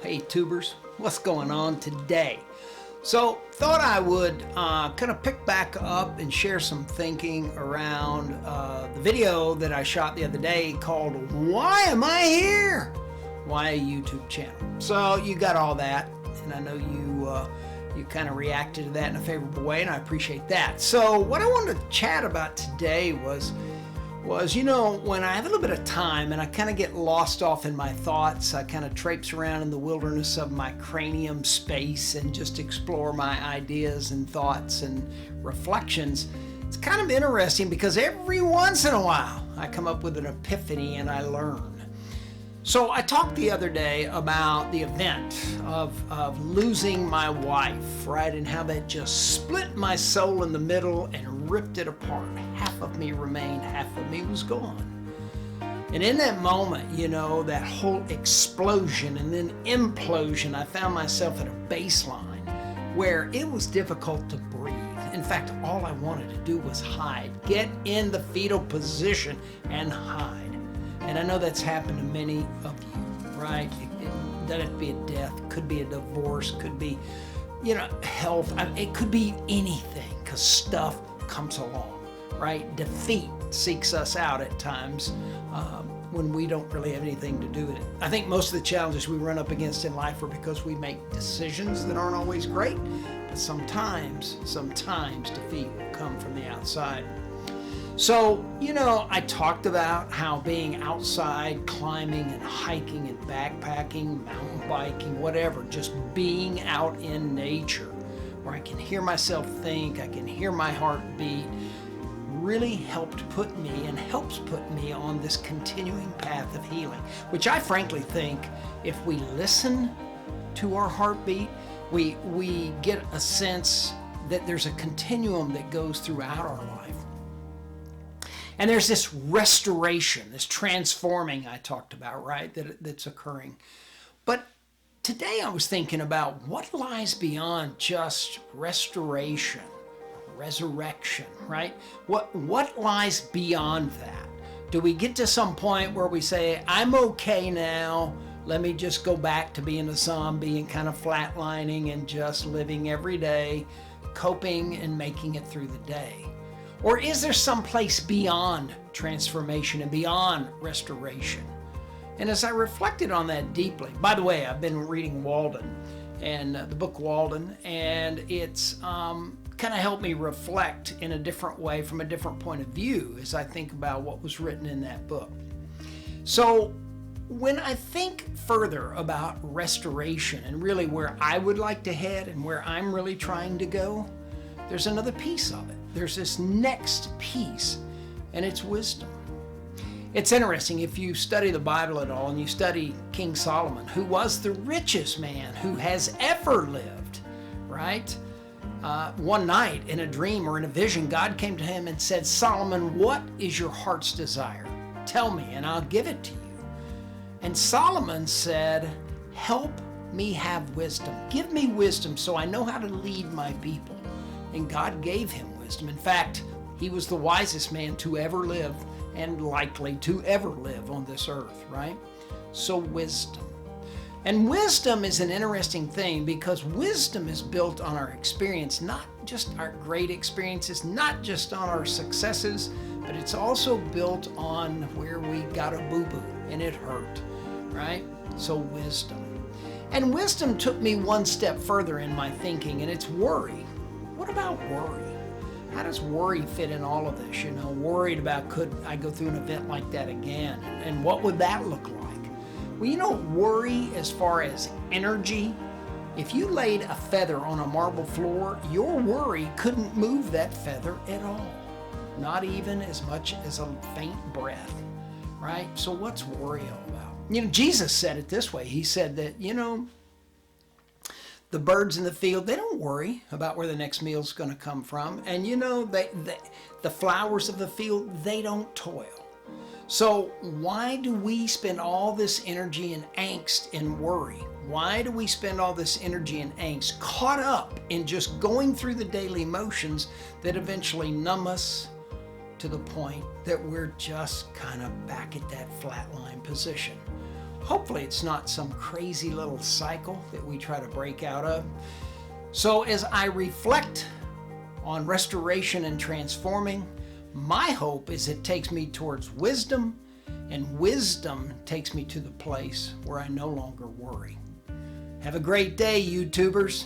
Hey tubers, what's going on today? So thought I would kind of pick back up and share some thinking around the video that I shot the other day called Why Am I Here? Why a YouTube channel. So you got all that, and I know you kind of reacted to that in a favorable way, and I appreciate that. So what I wanted to chat about today was when I have a little bit of time and I kind of get lost off in my thoughts, I kind of traipse around in the wilderness of my cranium space and just explore my ideas and thoughts and reflections. It's kind of interesting because every once in a while I come up with an epiphany and I learn. So I talked the other day about the event of losing my wife, right? And how that just split my soul in the middle and ripped it apart. Half of me remained, half of me was gone. And in that moment, that whole explosion and then implosion, I found myself at a baseline where it was difficult to breathe. In fact, all I wanted to do was hide, get in the fetal position and hide. And I know that's happened to many of you, right? It doesn't have to be a death, could be a divorce, could be, health. It could be anything because stuff comes along, right? Defeat seeks us out at times when we don't really have anything to do with it. I think most of the challenges we run up against in life are because we make decisions that aren't always great, but sometimes defeat will come from the outside. So, I talked about how being outside, climbing and hiking and backpacking, mountain biking, whatever, just being out in nature, where I can hear myself think, I can hear my heart beat, really helps put me on this continuing path of healing, which I frankly think if we listen to our heartbeat, we get a sense that there's a continuum that goes throughout our life. And there's this restoration, this transforming I talked about, right, that's occurring. But today I was thinking about what lies beyond just restoration, resurrection, right? What lies beyond that? Do we get to some point where we say, I'm okay now, let me just go back to being a zombie and kind of flatlining and just living every day, coping and making it through the day? Or is there some place beyond transformation and beyond restoration? And as I reflected on that deeply, by the way, I've been reading Walden and the book Walden, and it's kind of helped me reflect in a different way from a different point of view as I think about what was written in that book. So when I think further about restoration and really where I would like to head and where I'm really trying to go, there's another piece of it. There's this next piece, and it's wisdom. It's interesting if you study the Bible at all and you study King Solomon, who was the richest man who has ever lived, right? One night in a dream or in a vision, God came to him and said, Solomon, what is your heart's desire? Tell me and I'll give it to you. And Solomon said, help me have wisdom. Give me wisdom so I know how to lead my people. And God gave him wisdom. In fact, he was the wisest man to ever live and likely to ever live on this earth, right? So wisdom. And wisdom is an interesting thing because wisdom is built on our experience, not just our great experiences, not just on our successes, but it's also built on where we got a boo-boo and it hurt, right? So wisdom. And wisdom took me one step further in my thinking, and it's worry. What about worry? How does worry fit in all of this? Worried about could I go through an event like that again? And what would that look like? Well, worry as far as energy, if you laid a feather on a marble floor, your worry couldn't move that feather at all. Not even as much as a faint breath, right? So what's worry all about? Jesus said it this way. He said that, the birds in the field, they don't worry about where the next meal's going to come from. And the flowers of the field, they don't toil. So why do we spend all this energy and angst and worry? Why do we spend all this energy and angst caught up in just going through the daily motions that eventually numb us to the point that we're just kind of back at that flatline position? hopefully it's not some crazy little cycle that we try to break out of. So as I reflect on restoration and transforming, my hope is it takes me towards wisdom, and wisdom takes me to the place where I no longer worry. Have a great day, YouTubers.